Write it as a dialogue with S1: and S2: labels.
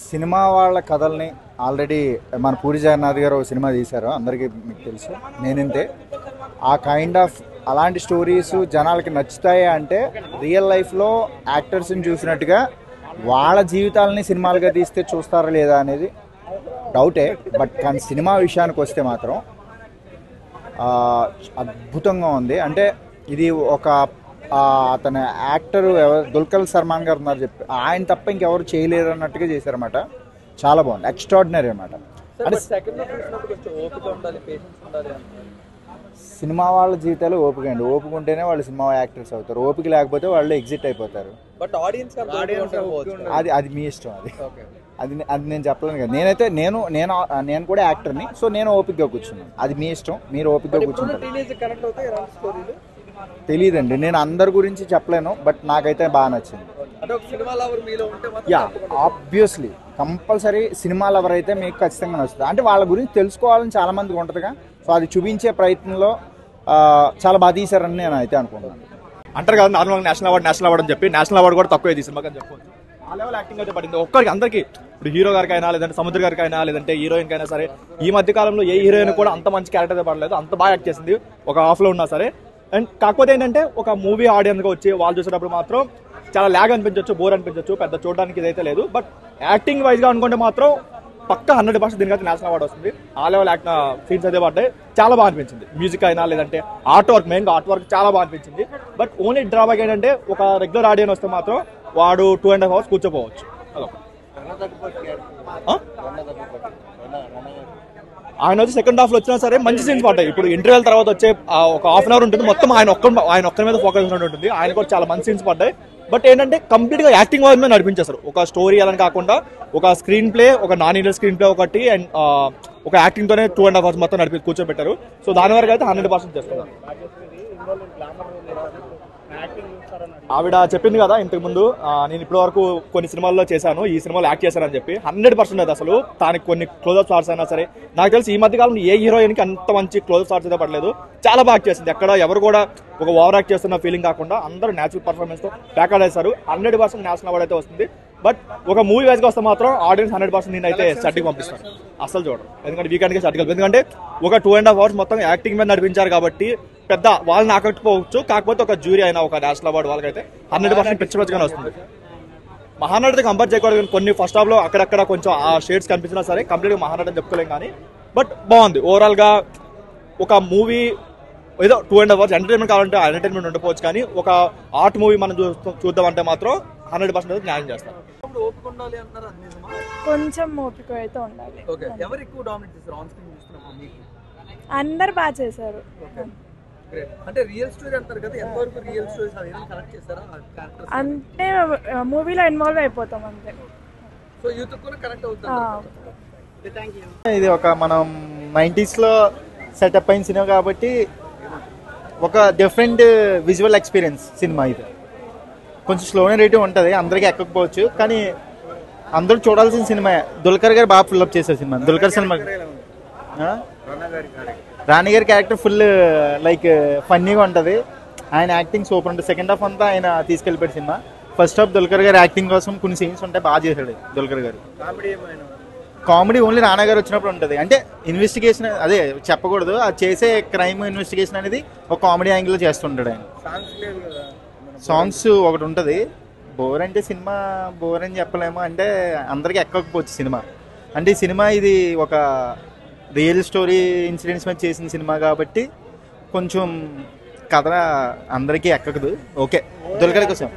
S1: Cinema వాళ్ళ కథల్ని already మన పూరి జగన్నాథ్ గారు ఒక సినిమా తీశారు, అందరికీ మీకు తెలుసు నేనంతే. ఆ కైండ్ ఆఫ్ అలాంటి స్టోరీస్ జనాలకి నచ్చుతాయి అంటే రియల్ లైఫ్లో యాక్టర్స్ని చూసినట్టుగా వాళ్ళ జీవితాలని సినిమాలుగా తీస్తే చూస్తారా లేదా అనేది డౌటే. బట్ కానీ సినిమా విషయానికి వస్తే మాత్రం అద్భుతంగా ఉంది. అంటే ఇది ఒక అతని యాక్టర్ దుల్కర్ సల్మాన్ గారు ఉన్నారు చెప్పి ఆయన తప్ప ఇంకెవరు చేయలేరు అన్నట్టుగా చేశారన్నమాట. చాలా బాగుంది, ఎక్స్ట్రాడినరీ అనమాట. అంటే సినిమా వాళ్ళ జీవితాలు ఓపిక అండి, ఓపిక ఉంటేనే వాళ్ళు సినిమా యాక్టర్స్ అవుతారు, ఓపిక లేకపోతే వాళ్ళు ఎగ్జిట్ అయిపోతారు. అది అది మీ ఇష్టం, అది అది నేను చెప్పలేను కదా. నేనైతే నేను నేను నేను కూడా యాక్టర్ని, సో నేను ఓపికగా కూర్చున్నాను. అది మీ ఇష్టం, మీరు ఓపికగా కూర్చుంటారు. తెలియదండి, నేను అందరి గురించి చెప్పలేను, బట్ నాకైతే బాగా నచ్చింది. Yeah, obviously compulsory cinema lover అయితే మీకు ఖచ్చితంగా నచ్చుతుంది. అంటే వాళ్ళ గురించి తెలుసుకోవాలని చాలా మందికి ఉంటుందిగా, సో అది చూపించే ప్రయత్నంలో చాలా బాగా తీశారని నేను అయితే అనుకుంటున్నాను.
S2: అంటారు కదా నార్మల్గా నేషనల్ అవార్డు అని చెప్పి, నేషనల్ అవార్డు కూడా తక్కువ తీసి సినిమాకి అని చెప్పవచ్చు. ఆ లెవెల్ యాక్టింగ్ అయితే పడింది ఒక్కరికి, అందరికీ. ఇప్పుడు హీరో గారికి అయినా, లేదంటే సముద్ర గారికి అయినా, లేదంటే హీరోయిన్ అయినా సరే, ఈ మధ్య కాలంలో ఏ హీరోయిన్ కూడా అంత మంచి క్యారెక్టర్ అయితే పడలేదు, అంత బాగా యాక్ట్ చేసింది ఒక హాఫ్లో ఉన్నా సరే. అండ్ కాకపోతే ఏంటంటే ఒక మూవీ ఆడియన్స్గా వచ్చి వాళ్ళు చూసేటప్పుడు మాత్రం చాలా ల్యాగ్ అనిపించవచ్చు, బోర్ అనిపించవచ్చు, పెద్ద చూడడానికి ఇదైతే లేదు. బట్ యాక్టింగ్ వైజ్గా అనుకుంటే మాత్రం పక్క 100% దీనికైతే నేషనల్ అవార్డు వస్తుంది. ఆ లెవెల్ యాక్ట్ సీన్స్ అయితే పడ్డాయి, చాలా బాగా అనిపించింది. మ్యూజిక్ అయినా, లేదంటే ఆర్ట్ వర్క్, మెయిన్గా ఆర్ట్ వర్క్ చాలా బాగా అనిపించింది. బట్ ఓన్లీ డ్రాబ్యాక్ ఏంటంటే ఒక రెగ్యులర్ ఆడియన్ వస్తే మాత్రం వాడు 2.5 hours కూర్చోపోవచ్చు. ఆయన వచ్చి సెకండ్ హాఫ్ లో వచ్చినా సరే మంచి సీన్స్ పడ్డాయి. ఇప్పుడు ఇంటర్వెల్ తర్వాత వచ్చే ఒక హాఫ్ అన్ అవర్ ఉంటుంది, మొత్తం ఆయన ఒక్కరి మీద ఫోకస్ ఉంటుంది. ఆయన కూడా చాలా మంచి సీన్స్ పడ్డాయి. బట్ ఏంటంటే కంప్లీట్ గా యాక్టింగ్ వైజ్ మీద నడిపించేస్తారు. ఒక స్టోరీ అలా కాకుండా ఒక స్క్రీన్ ప్లే, ఒక నాన్ ఇండియన్ స్క్రీన్ ప్లే ఒకటి, అండ్ ఒక యాక్టింగ్ తోనే 2.5 hours మొత్తం కూర్చోబెట్టారు. సో దాని వరకు అయితే 100% చేస్తున్నారు. ఆవిడ చెప్పింది కదా ఇంతకు ముందు, నేను ఇప్పటి వరకు కొన్ని సినిమాల్లో చేశాను, ఈ సినిమాలో యాక్ట్ చేశానని చెప్పి. 100% అసలు దానికి కొన్ని క్లోజ్అప్ షాట్స్ అయినా సరే, నాకు తెలిసి ఈ మధ్య కాలంలో ఏ హీరోయిన్ కి అంత మంచి క్లోజ్అప్ షాట్స్ అయితే పడలేదు. చాలా బాగా యాక్ట్ చేసింది, ఎక్కడ ఎవరు కూడా ఒక ఓవర్ యాక్ట్ చేస్తున్న ఫీలింగ్ కాకుండా అందరూ న్యాచురల్ పర్ఫార్మెన్స్ తో బ్యాక్ ఆడేస్తారు. 100% నేషనల్ అవార్డు అయితే వస్తుంది. బట్ ఒక మూవీ వైజ్ గా వస్తే మాత్రం ఆడియన్స్ 100% నేను అయితే షట్టికి పంపిస్తాను, అసలు చూడరు. ఎందుకంటే వీకెండ్ కి షట్టికి, ఎందుకంటే ఒక 2.5 hours మొత్తం యాక్టింగ్ మీద నడిపించారు కాబట్టి పెద్ద వాళ్ళని ఆకట్టుకోవచ్చు. కాకపోతే ఒక జ్యూరీ అయినా, ఒక నేషనల్ అవార్డు వాళ్ళకైతే 100% పిచ్చిగానే వస్తుంది. మహానటితో కంపేర్ చేయకూడదు, కొన్ని ఫస్ట్ హాఫ్ లో అక్కడక్కడ కొంచెం ఆ షేడ్స్ కనిపించినా సరే కంప్లీట్ గా మహానటి అని చెప్పుకోలేం. కానీ బట్ బాగుంది ఓవరాల్ గా. ఒక మూవీ ఏదో 2.5 hours ఎంటర్టైన్మెంట్ కావాలంటే ఎంటర్టైన్మెంట్ ఉండకపోవచ్చు, కానీ ఒక ఆర్ట్ మూవీ మనం చూద్దామంటే మాత్రం 100% న్యాయం చేస్తారు.
S3: కొంచెం ఓపిక అయితే ఉండాలి. అందరు బాగా చేశారు.
S4: అంటే రియల్ స్టోరీ అంటారు కదా, ఎంతవరకు రియల్ స్టోరీస్ అవి కనెక్ట్ చేస్తారా?
S3: అంటే మూవీలో ఇన్వాల్వ్ అయిపోతాం అంతే.
S4: సో యూత్ కూడా కనెక్ట్ అవుతుంది.
S1: ఇది ఒక మనం 90s లో సెటప్ అయిన సినిమా కాబట్టి ఒక డిఫరెంట్ విజువల్ ఎక్స్పీరియన్స్ సినిమా. ఇది కొంచెం స్లో రేటింగ్ ఉంటుంది, అందరికీ ఎక్కకపోవచ్చు, కానీ అందరూ చూడాల్సిన సినిమా. దుల్కర్ గారు బాగా ఫుల్అప్ చేశారు సినిమా. దుల్కర్ సినిమా రాణి గారి క్యారెక్టర్ ఫుల్ లైక్ ఫన్నీగా ఉంటుంది, ఆయన యాక్టింగ్ సూపర్ ఉంటుంది. సెకండ్ హాఫ్ అంతా ఆయన తీసుకెళ్ళిపోయాడు సినిమా. ఫస్ట్ హాఫ్ దుల్కర్ గారి యాక్టింగ్ కోసం కొన్ని సీన్స్ ఉంటాయి, బాగా చేశాడు దుల్కర్ గారు. కామెడీ ఓన్లీ రాణా గారు వచ్చినప్పుడు ఉంటుంది. అంటే ఇన్వెస్టిగేషన్ అదే చెప్పకూడదు, అది చేసే క్రైమ్ ఇన్వెస్టిగేషన్ అనేది ఒక కామెడీ యాంగిల్లో చేస్తుంటాడు ఆయన. సాంగ్స్ ఒకటి ఉంటుంది. బోర్ అంటే సినిమా బోర్ అని చెప్పలేము, అంటే అందరికీ ఎక్కకపోవచ్చు సినిమా. అంటే ఈ సినిమా ఇది ఒక రియల్ స్టోరీ ఇన్సిడెంట్స్ మీద చేసిన సినిమా కాబట్టి కొంచెం కథ అందరికీ ఎక్కదు. ఓకే, దుల్కర్ కోసం